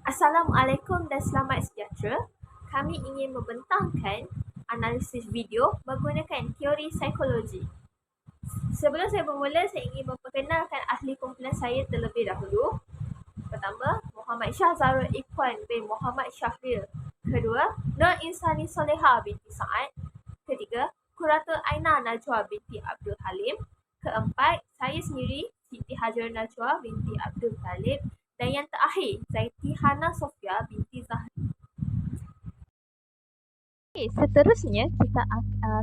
Assalamualaikum dan selamat sejahtera. Kami ingin membentangkan analisis video menggunakan teori psikologi. Sebelum saya bermula, saya ingin memperkenalkan ahli kumpulan saya terlebih dahulu. Pertama, Muhammad Shah Zarul Ikhwan bin Muhammad Syahril. Kedua, Nur Insani Soleha binti Sa'ad. Ketiga, Kurator Aina Najwa binti Abdul Halim. Keempat, saya sendiri, Siti Hajar Najwa binti Abdul Talib. Dan yang terakhir, Zaiti Hana Sofia binti Zahra. Seterusnya,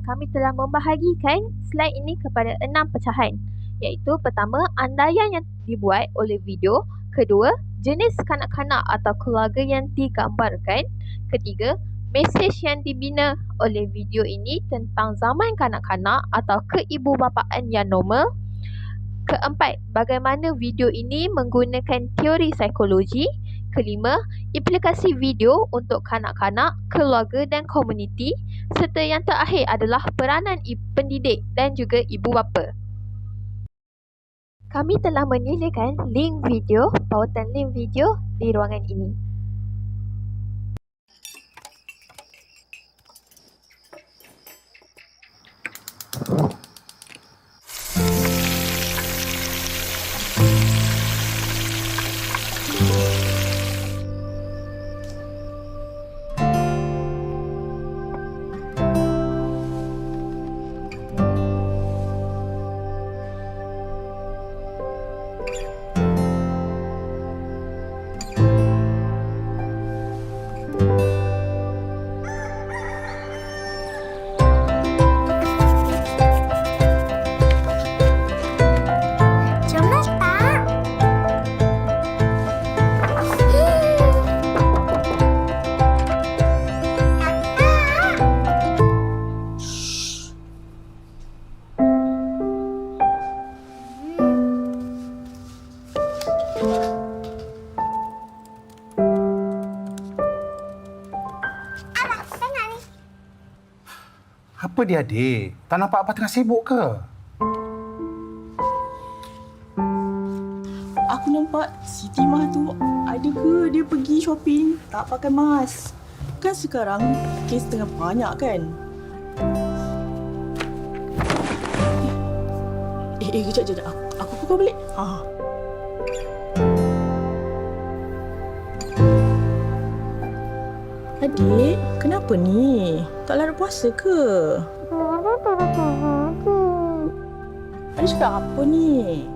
kami telah membahagikan slide ini kepada 6 pecahan, iaitu pertama, andaian yang dibuat oleh video. Kedua, jenis kanak-kanak atau keluarga yang digambarkan. Ketiga, mesej yang dibina oleh video ini tentang zaman kanak-kanak atau keibubapaan yang normal. Keempat, bagaimana video ini menggunakan teori psikologi. Kelima, implikasi video untuk kanak-kanak, keluarga dan komuniti. Serta yang terakhir adalah peranan pendidik dan juga ibu bapa. Kami telah menyediakan link video, pautan link video di ruangan ini. Apa dia, adik? Tak nampak apa tengah sibuk ke? Aku nampak Siti Mah tu ada ke dia pergi shopping tak pakai mask. Kan sekarang kes tengah banyak kan? Kejap. Aku buka balik. Adik, kenapa ni? Tak lara puasa ke? Adik cakap apa ni?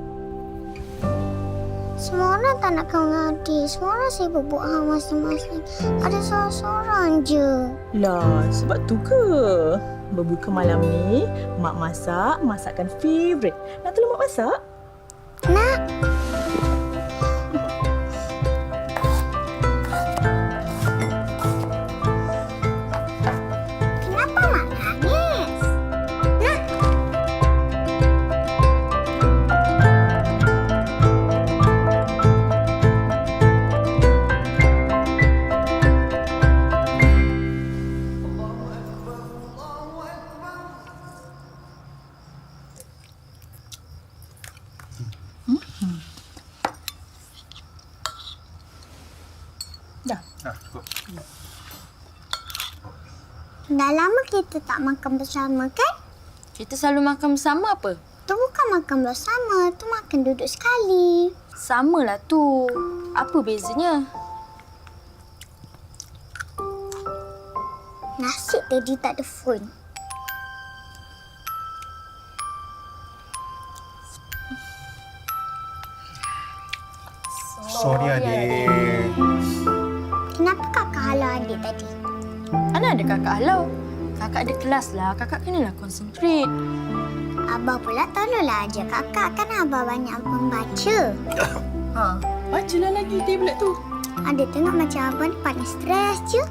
Semua orang tak nak kawan dengan adik. Semua orang sibuk buat hal masing-masing. Ada seorang-seorang je. Lah, sebab tu ke? Berbuka malam ni, Mak masak masakan favourite. Nak tolong Mak masak? Nak? Kenapa Mak nangis? Nak? Dah. Cukup. Dah lama kita tak makan bersama kan? Kita selalu makan bersama apa? Tu bukan makan bersama. Tu makan duduk sekali. Samalah tu. Apa bezanya? Nasib tadi tak ada phone. Sorry, adik. Kenapa kakak halau adik tadi? Mana ada kakak halau? Kakak ada kelas lah. Kakak kenalah concentrate. Abah pula tolonglah aja kakak. Kan Abah banyak membaca. Bacalah lagi tablet tu. Adik tengok macam Abah ni paling stres je.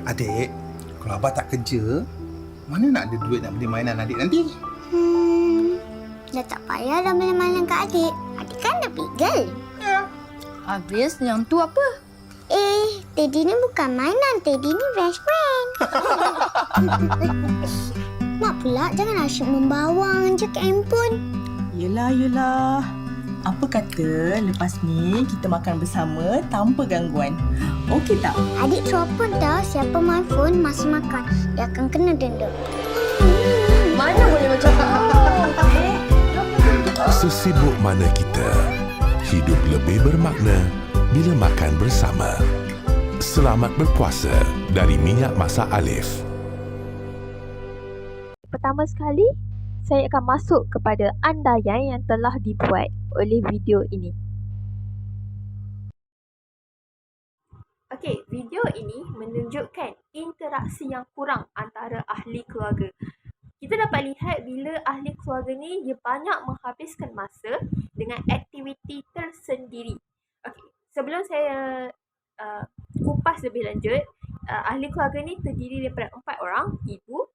Adik, kalau abah tak kerja, mana nak ada duit nak beli mainan adik nanti? Dah tak payah dah main-main kat adik. Adik kan dah pigel. Habis yang tu apa? Teddy ni bukan mainan. Teddy ni best friend. Mak pula jangan asyik membawang je ke handphone. Yelah. Apa kata lepas ni kita makan bersama tanpa gangguan? Okey tak? Adik teropon dah siapa main phone masa makan. Dia akan kena denda. Mana boleh macam Sesibuk mana kita, hidup lebih bermakna bila makan bersama. Selamat berpuasa dari Minyak Masak Alif. Pertama sekali, saya akan masuk kepada andaian yang telah dibuat oleh video ini. Okey, video ini menunjukkan interaksi yang kurang antara ahli keluarga. Kita dapat lihat bila ahli keluarga ni dia banyak menghabiskan masa dengan aktiviti tersendiri. Okey, sebelum saya kupas lebih lanjut, ahli keluarga ni terdiri daripada 4 orang, ibu,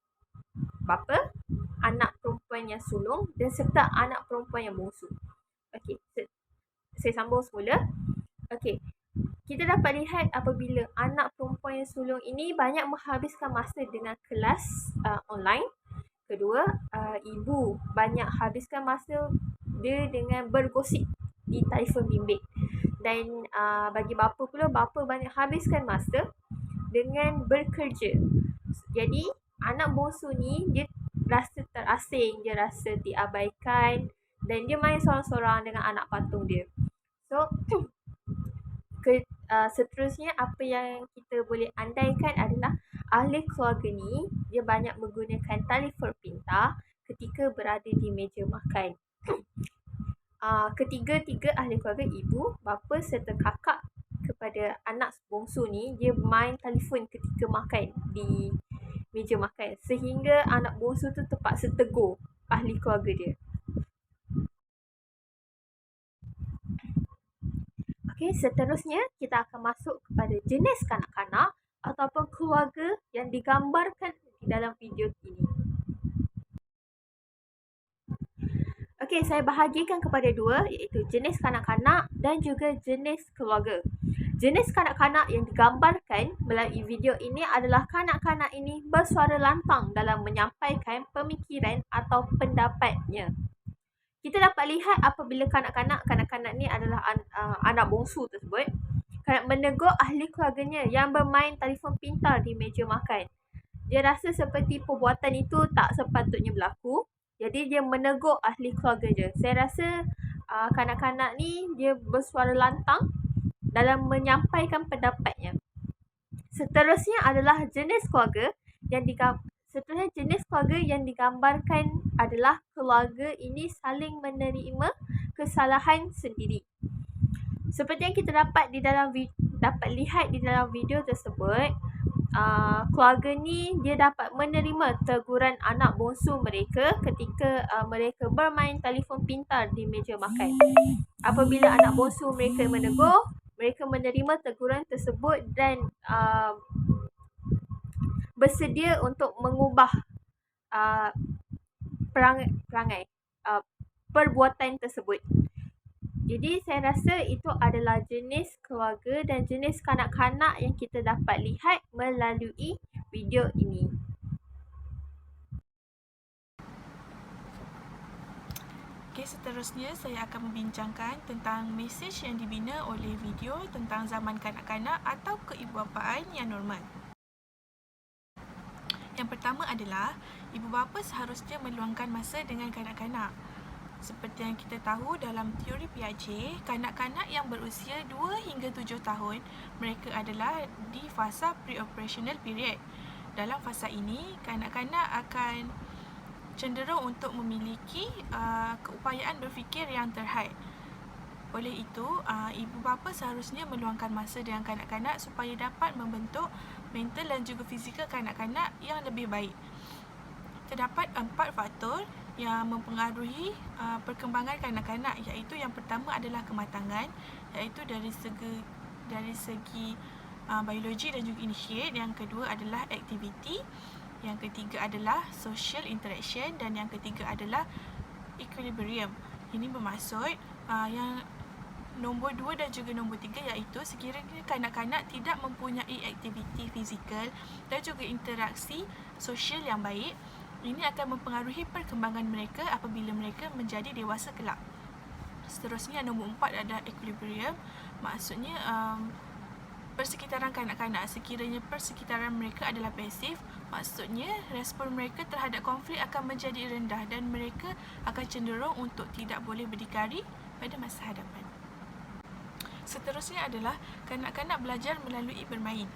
bapa, anak perempuan yang sulung dan serta anak perempuan yang bongsu. Okey, saya sambung semula. Okey, kita dapat lihat apabila anak perempuan yang sulung ini banyak menghabiskan masa dengan kelas online. Kedua, ibu banyak habiskan masa dia dengan bergosip di telefon bimbit. Dan bagi bapa pula, bapa banyak habiskan masa dengan bekerja. Jadi, anak bongsu ni dia rasa terasing, dia rasa diabaikan dan dia main sorang-sorang dengan anak patung dia. So, seterusnya apa yang kita boleh andaikan adalah ahli keluarga ni dia banyak menggunakan telefon pintar ketika berada di meja makan. Ketiga-tiga ahli keluarga, ibu, bapa serta kakak kepada anak bongsu ni dia main telefon ketika makan di meja makan sehingga anak bongsu tu terpaksa tegur ahli keluarga dia. Okey, seterusnya kita akan masuk kepada jenis kanak-kanak ataupun keluarga yang digambarkan di dalam video ini. Okey, saya bahagikan kepada dua, iaitu jenis kanak-kanak dan juga jenis keluarga. Jenis kanak-kanak yang digambarkan melalui video ini adalah kanak-kanak ini bersuara lantang dalam menyampaikan pemikiran atau pendapatnya. Kita dapat lihat apabila kanak-kanak ni adalah anak bongsu tersebut menegur ahli keluarganya yang bermain telefon pintar di meja makan. Dia rasa seperti perbuatan itu tak sepatutnya berlaku. Jadi dia menegur ahli keluarga dia. Saya rasa kanak-kanak ni dia bersuara lantang dalam menyampaikan pendapatnya. Seterusnya adalah jenis keluarga yang digambarkan adalah keluarga ini saling menerima kesalahan sendiri. Seperti yang kita dapat lihat di dalam video tersebut, keluarga ni dia dapat menerima teguran anak bongsu mereka ketika mereka bermain telefon pintar di meja makan. Apabila anak bongsu mereka menegur, mereka menerima teguran tersebut dan bersedia untuk mengubah perangai perbuatan tersebut. Jadi saya rasa itu adalah jenis keluarga dan jenis kanak-kanak yang kita dapat lihat melalui video ini. Okey, seterusnya saya akan membincangkan tentang mesej yang dibina oleh video tentang zaman kanak-kanak atau keibubapaan yang normal. Yang pertama adalah, ibu bapa seharusnya meluangkan masa dengan kanak-kanak. Seperti yang kita tahu dalam teori Piaget, kanak-kanak yang berusia 2 hingga 7 tahun, mereka adalah di fasa pre-operational period. Dalam fasa ini, kanak-kanak akan cenderung untuk memiliki keupayaan berfikir yang terhad. Oleh itu, ibu bapa seharusnya meluangkan masa dengan kanak-kanak supaya dapat membentuk mental dan juga fizikal kanak-kanak yang lebih baik. Terdapat 4 faktor yang mempengaruhi perkembangan kanak-kanak, iaitu yang pertama adalah kematangan, iaitu dari segi biologi dan juga initiate. Yang kedua adalah aktiviti, yang ketiga adalah social interaction dan yang ketiga adalah equilibrium. Ini bermaksud yang nombor 2 dan juga nombor 3, iaitu sekiranya kanak-kanak tidak mempunyai aktiviti fizikal dan juga interaksi sosial yang baik, ini akan mempengaruhi perkembangan mereka apabila mereka menjadi dewasa kelak. Seterusnya nombor 4 adalah equilibrium. Maksudnya persekitaran kanak-kanak. Sekiranya persekitaran mereka adalah pasif, maksudnya respon mereka terhadap konflik akan menjadi rendah dan mereka akan cenderung untuk tidak boleh berdikari pada masa hadapan. Seterusnya adalah kanak-kanak belajar melalui bermain.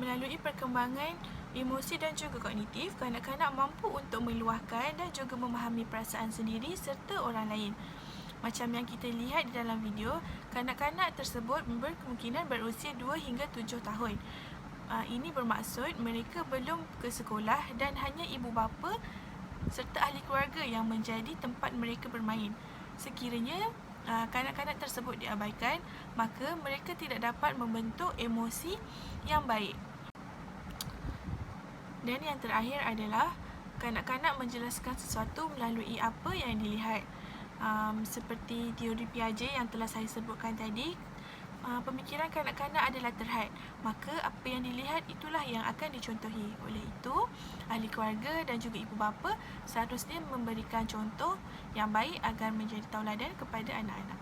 Melalui perkembangan emosi dan juga kognitif, kanak-kanak mampu untuk meluahkan dan juga memahami perasaan sendiri serta orang lain. Macam yang kita lihat di dalam video, kanak-kanak tersebut berkemungkinan berusia 2 hingga 7 tahun. Ini bermaksud mereka belum ke sekolah dan hanya ibu bapa serta ahli keluarga yang menjadi tempat mereka bermain. Sekiranya kanak-kanak tersebut diabaikan, maka mereka tidak dapat membentuk emosi yang baik. Dan yang terakhir adalah kanak-kanak menjelaskan sesuatu melalui apa yang dilihat. Seperti teori Piaget yang telah saya sebutkan tadi, pemikiran kanak-kanak adalah terhad, maka apa yang dilihat itulah yang akan dicontohi. Oleh itu, ahli keluarga dan juga ibu bapa seharusnya memberikan contoh yang baik agar menjadi tauladan kepada anak-anak.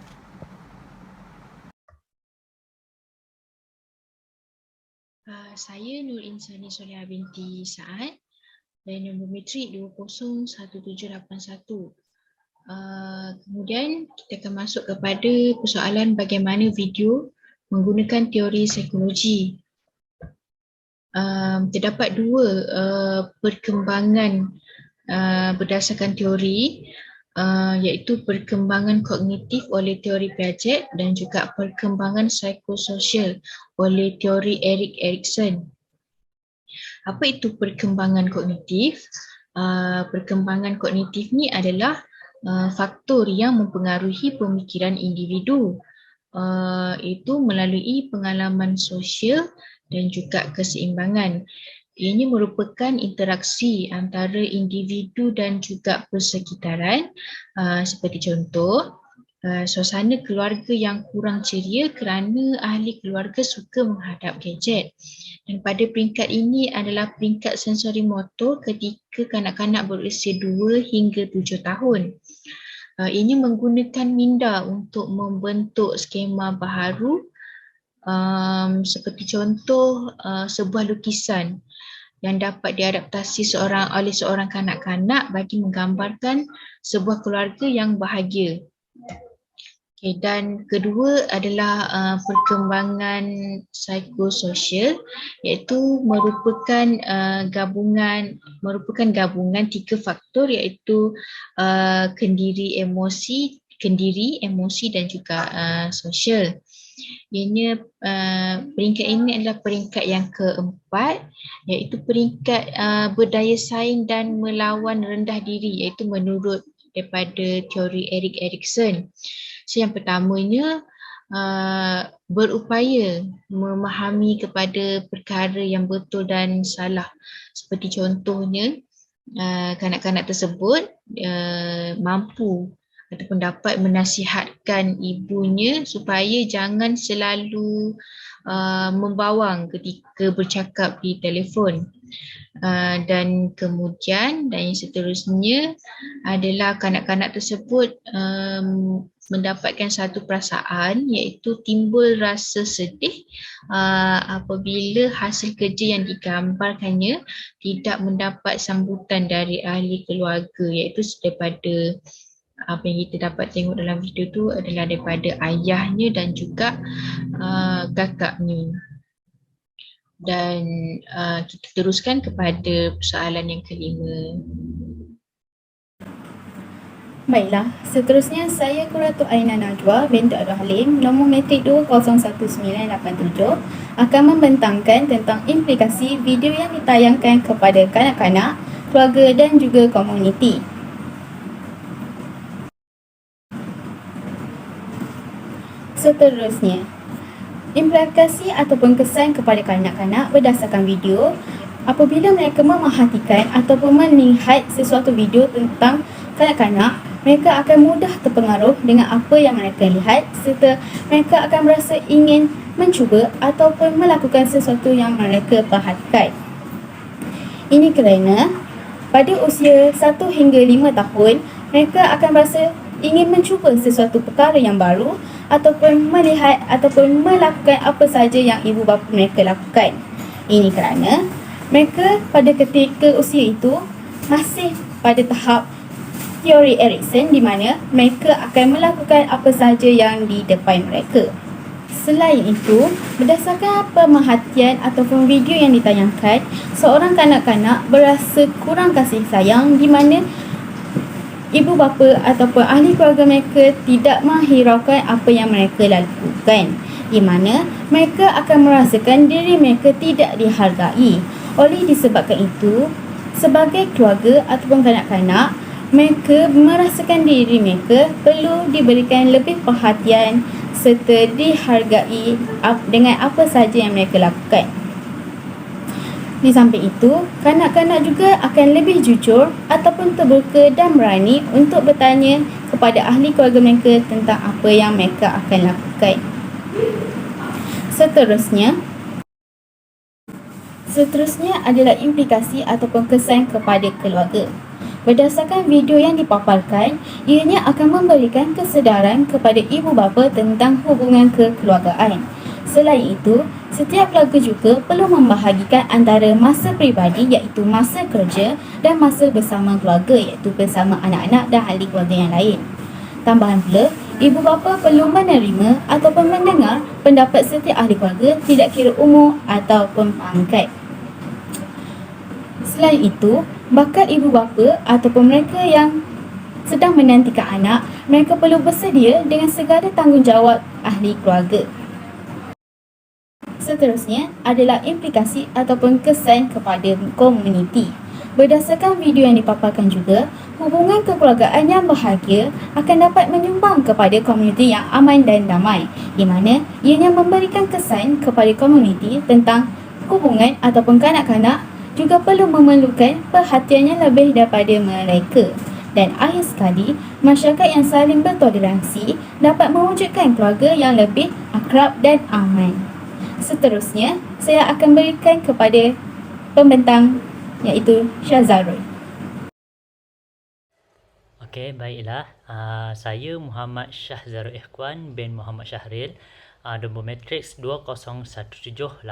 Saya Nur Insani Soleha binti Saad dan nombor metrik 201781. Kemudian kita akan masuk kepada persoalan bagaimana video menggunakan teori psikologi. Terdapat dua perkembangan berdasarkan teori, iaitu perkembangan kognitif oleh teori Piaget dan juga perkembangan psikososial oleh teori Erik Erikson. Apa itu perkembangan kognitif? Perkembangan kognitif ni adalah faktor yang mempengaruhi pemikiran individu, itu melalui pengalaman sosial dan juga keseimbangan. Ianya merupakan interaksi antara individu dan juga persekitaran, seperti contoh, suasana keluarga yang kurang ceria kerana ahli keluarga suka menghadap gadget. Dan pada peringkat ini adalah peringkat sensori motor ketika kanak-kanak berusia 2 hingga 7 tahun. Ianya menggunakan minda untuk membentuk skema baharu, seperti contoh sebuah lukisan yang dapat diadaptasi oleh seorang kanak-kanak bagi menggambarkan sebuah keluarga yang bahagia. Okay, dan kedua adalah perkembangan psikososial, iaitu merupakan gabungan 3 faktor, iaitu kendiri, emosi dan juga sosial. Ianya peringkat ini adalah peringkat yang keempat, iaitu peringkat berdaya saing dan melawan rendah diri, iaitu menurut daripada teori Erik Erikson. So, yang pertamanya berupaya memahami kepada perkara yang betul dan salah. Seperti contohnya, kanak-kanak tersebut mampu ataupun dapat menasihatkan ibunya supaya jangan selalu membawang ketika bercakap di telefon. Dan kemudian dan yang seterusnya adalah kanak-kanak tersebut mendapatkan satu perasaan, iaitu timbul rasa sedih apabila hasil kerja yang digambarkannya tidak mendapat sambutan dari ahli keluarga, iaitu daripada apa yang kita dapat tengok dalam video tu adalah daripada ayahnya dan juga kakaknya. Dan kita teruskan kepada persoalan yang kelima. Baiklah, seterusnya saya Qurratu Aina Najwa binti Abdul Halim, nombor metrik 201987, akan membentangkan tentang implikasi video yang ditayangkan kepada kanak-kanak, keluarga dan juga komuniti. Seterusnya, implikasi ataupun kesan kepada kanak-kanak berdasarkan video. Apabila mereka memerhatikan ataupun melihat sesuatu video tentang kanak-kanak, mereka akan mudah terpengaruh dengan apa yang mereka lihat serta mereka akan merasa ingin mencuba ataupun melakukan sesuatu yang mereka perhatikan. Ini kerana pada usia 1 hingga 5 tahun, mereka akan merasa ingin mencuba sesuatu perkara yang baru ataupun melihat ataupun melakukan apa sahaja yang ibu bapa mereka lakukan. Ini kerana mereka pada ketika usia itu masih pada tahap teori Erikson di mana mereka akan melakukan apa sahaja yang di depan mereka. Selain itu, berdasarkan pemerhatian ataupun video yang ditayangkan, seorang kanak-kanak berasa kurang kasih sayang di mana ibu bapa ataupun ahli keluarga mereka tidak menghiraukan apa yang mereka lakukan, di mana mereka akan merasakan diri mereka tidak dihargai. Oleh disebabkan itu, sebagai keluarga ataupun kanak-kanak, mereka merasakan diri mereka perlu diberikan lebih perhatian serta dihargai dengan apa sahaja yang mereka lakukan. Di samping itu, kanak-kanak juga akan lebih jujur ataupun terbuka dan berani untuk bertanya kepada ahli keluarga mereka tentang apa yang mereka akan lakukan. Seterusnya adalah implikasi ataupun kesan kepada keluarga. Berdasarkan video yang dipaparkan, ianya akan memberikan kesedaran kepada ibu bapa tentang hubungan kekeluargaan. Selain itu, setiap keluarga juga perlu membahagikan antara masa peribadi iaitu masa kerja dan masa bersama keluarga iaitu bersama anak-anak dan ahli keluarga yang lain. Tambahan pula, ibu bapa perlu menerima ataupun mendengar pendapat setiap ahli keluarga tidak kira umur ataupun pangkat. Selain itu, bakal ibu bapa ataupun mereka yang sedang menantikan anak, mereka perlu bersedia dengan segala tanggungjawab ahli keluarga. Seterusnya adalah implikasi ataupun kesan kepada komuniti. Berdasarkan video yang dipaparkan juga, hubungan kekeluargaan yang bahagia akan dapat menyumbang kepada komuniti yang aman dan damai, di mana ianya memberikan kesan kepada komuniti tentang hubungan ataupun kanak-kanak juga perlu memerlukan perhatian yang lebih daripada mereka. Dan akhir sekali, masyarakat yang saling bertoleransi dapat mewujudkan keluarga yang lebih akrab dan aman. Seterusnya, saya akan berikan kepada pembentang iaitu Syahzarul. Okey, baiklah. Saya Muhammad Syahzarul Ikhwan bin Muhammad Syahril, nombor matriks 201782.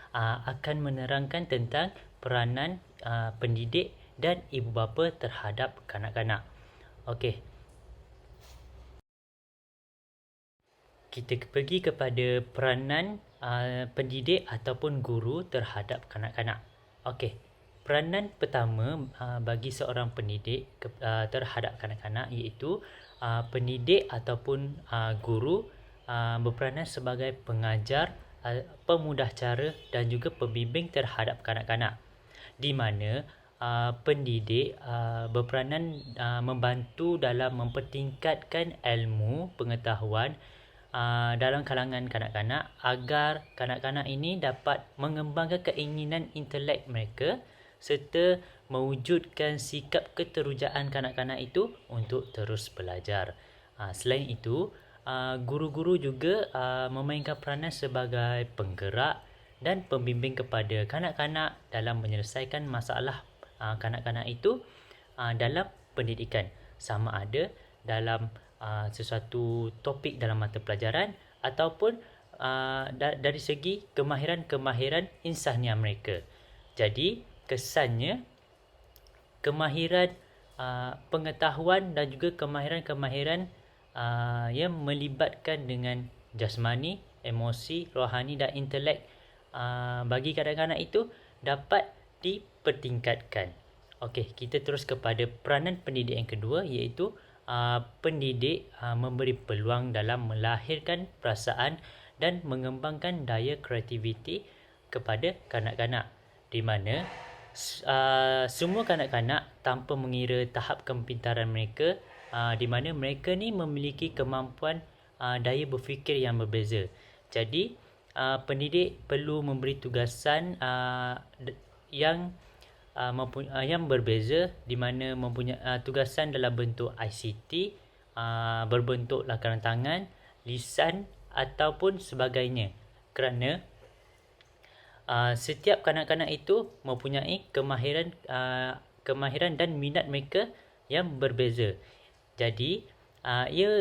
Akan menerangkan tentang peranan pendidik dan ibu bapa terhadap kanak-kanak. Okey. Kita pergi kepada peranan pendidik ataupun guru terhadap kanak-kanak. Okey. Peranan pertama bagi seorang pendidik terhadap kanak-kanak iaitu pendidik ataupun guru berperanan sebagai pengajar, pemudah cara dan juga pembimbing terhadap kanak-kanak, di mana pendidik berperanan membantu dalam mempertingkatkan ilmu pengetahuan dalam kalangan kanak-kanak agar kanak-kanak ini dapat mengembangkan keinginan intelek mereka serta mewujudkan sikap keterujaan kanak-kanak itu untuk terus belajar. Selain itu, guru-guru juga memainkan peranan sebagai penggerak dan pembimbing kepada kanak-kanak dalam menyelesaikan masalah kanak-kanak itu dalam pendidikan, sama ada dalam sesuatu topik dalam mata pelajaran ataupun dari segi kemahiran-kemahiran insaniah mereka. Jadi, kesannya kemahiran pengetahuan dan juga kemahiran-kemahiran yang melibatkan dengan jasmani, emosi, rohani dan intelek bagi kanak-kanak itu dapat dipertingkatkan. Okey, kita terus kepada peranan pendidik yang kedua iaitu pendidik memberi peluang dalam melahirkan perasaan dan mengembangkan daya kreativiti kepada kanak-kanak, di mana semua kanak-kanak tanpa mengira tahap kepintaran mereka, di mana mereka ni memiliki kemampuan daya berfikir yang berbeza. Jadi pendidik perlu memberi tugasan yang berbeza, di mana mempunyai tugasan dalam bentuk ICT, berbentuk lakaran tangan, lisan ataupun sebagainya, kerana setiap kanak-kanak itu mempunyai kemahiran dan minat mereka yang berbeza. Jadi ia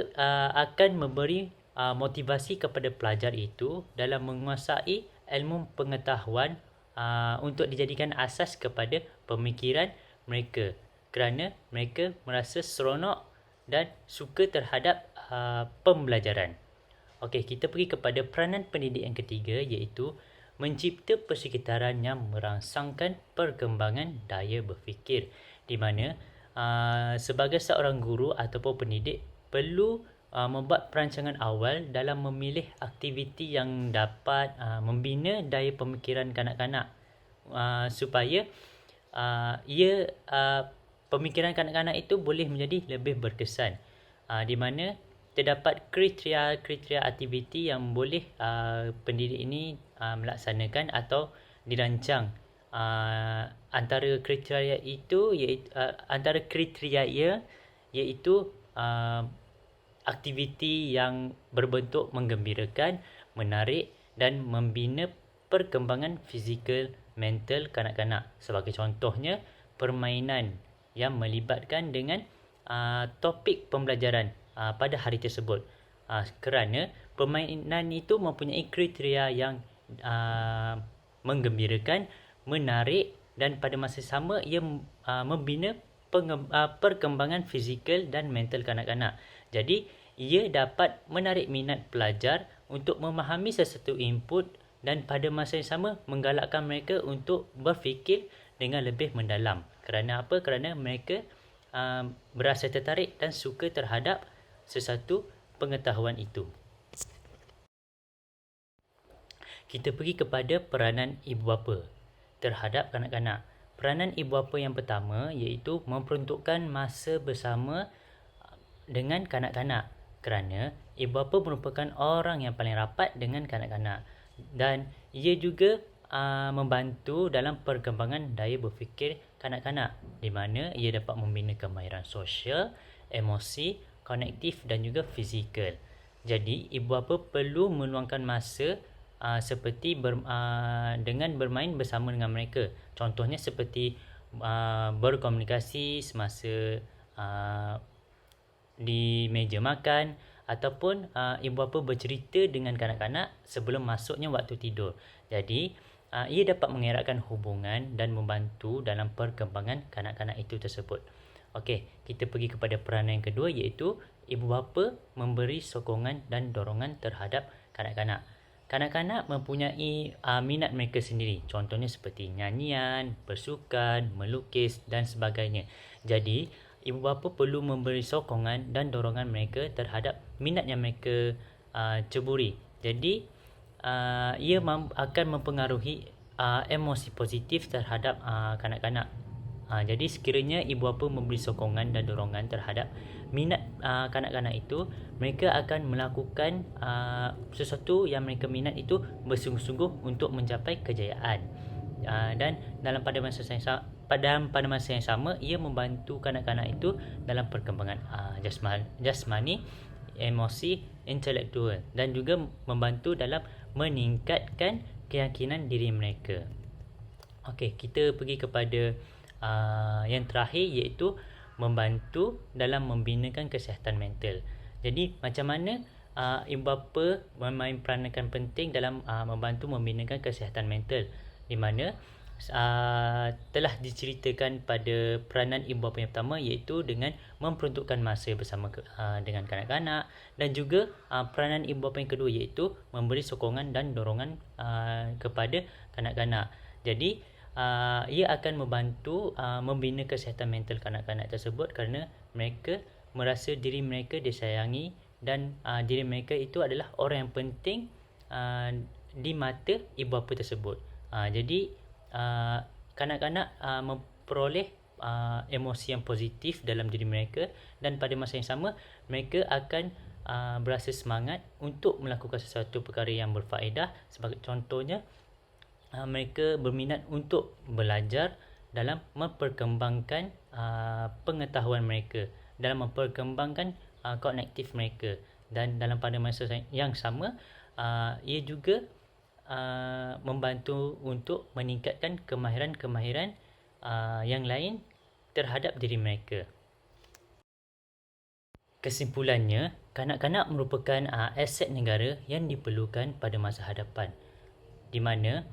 akan memberi motivasi kepada pelajar itu dalam menguasai ilmu pengetahuan untuk dijadikan asas kepada pemikiran mereka, kerana mereka merasa seronok dan suka terhadap pembelajaran. Okey, kita pergi kepada peranan pendidik yang ketiga, iaitu mencipta persekitaran yang merangsangkan perkembangan daya berfikir, di mana sebagai seorang guru ataupun pendidik perlu membuat perancangan awal dalam memilih aktiviti yang dapat membina daya pemikiran kanak-kanak, supaya pemikiran kanak-kanak itu boleh menjadi lebih berkesan, di mana terdapat kriteria aktiviti yang boleh pendidik ini melaksanakan atau dirancang. Antara kriteria iaitu aktiviti yang berbentuk menggembirakan, menarik dan membina perkembangan fizikal mental kanak-kanak. Sebagai contohnya, permainan yang melibatkan dengan topik pembelajaran pada hari tersebut, kerana permainan itu mempunyai kriteria yang menggembirakan, menarik dan pada masa sama ia membina perkembangan fizikal dan mental kanak-kanak. Jadi ia dapat menarik minat pelajar untuk memahami sesuatu input dan pada masa yang sama menggalakkan mereka untuk berfikir dengan lebih mendalam. Kerana apa? Kerana mereka berasa tertarik dan suka terhadap sesuatu pengetahuan itu. Kita pergi kepada peranan ibu bapa terhadap kanak-kanak. Peranan ibu bapa yang pertama iaitu memperuntukkan masa bersama dengan kanak-kanak, kerana ibu bapa merupakan orang yang paling rapat dengan kanak-kanak dan ia juga membantu dalam perkembangan daya berfikir kanak-kanak, di mana ia dapat membina kemahiran sosial, emosi, kognitif dan juga fizikal. Jadi ibu bapa perlu meluangkan masa seperti dengan bermain bersama dengan mereka. Contohnya seperti berkomunikasi semasa di meja makan, ataupun ibu bapa bercerita dengan kanak-kanak sebelum masuknya waktu tidur. Jadi ia dapat mengeratkan hubungan dan membantu dalam perkembangan kanak-kanak itu tersebut. Okey, kita pergi kepada peranan yang kedua, iaitu ibu bapa memberi sokongan dan dorongan terhadap kanak-kanak. Kanak-kanak mempunyai minat mereka sendiri. Contohnya seperti nyanyian, bersukan, melukis dan sebagainya. Jadi ibu bapa perlu memberi sokongan dan dorongan mereka terhadap minat yang mereka ceburi. Jadi ia akan mempengaruhi emosi positif terhadap kanak-kanak. Jadi sekiranya ibu bapa memberi sokongan dan dorongan terhadap minat kanak-kanak itu, mereka akan melakukan sesuatu yang mereka minat itu bersungguh-sungguh untuk mencapai kejayaan. Dan pada masa yang sama ia membantu kanak-kanak itu dalam perkembangan jasmani, emosi, intelektual dan juga membantu dalam meningkatkan keyakinan diri mereka. Okey, kita pergi kepada yang terakhir, iaitu membantu dalam membinakan kesihatan mental. Jadi macam mana ibu bapa memain peranan penting dalam membantu membinakan kesihatan mental, di mana telah diceritakan pada peranan ibu bapa yang pertama, iaitu dengan memperuntukkan masa bersama dengan kanak-kanak, dan juga peranan ibu bapa yang kedua iaitu memberi sokongan dan dorongan kepada kanak-kanak. Jadi ia akan membantu membina kesihatan mental kanak-kanak tersebut kerana mereka merasa diri mereka disayangi dan diri mereka itu adalah orang yang penting di mata ibu bapa tersebut. Jadi kanak-kanak memperoleh emosi yang positif dalam diri mereka, dan pada masa yang sama mereka akan berasa semangat untuk melakukan sesuatu perkara yang berfaedah. Sebagai contohnya, mereka berminat untuk belajar dalam memperkembangkan pengetahuan mereka, dalam memperkembangkan kognitif mereka, dan pada masa yang sama ia juga membantu untuk meningkatkan kemahiran-kemahiran yang lain terhadap diri mereka. Kesimpulannya, kanak-kanak merupakan aset negara yang diperlukan pada masa hadapan, di mana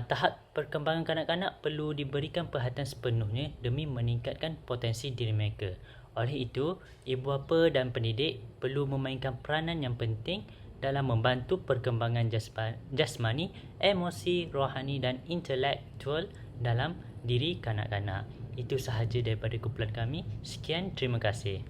tahap perkembangan kanak-kanak perlu diberikan perhatian sepenuhnya demi meningkatkan potensi diri mereka. Oleh itu, ibu bapa dan pendidik perlu memainkan peranan yang penting dalam membantu perkembangan jasmani, emosi, rohani dan intelektual dalam diri kanak-kanak. Itu sahaja daripada kumpulan kami. Sekian, terima kasih.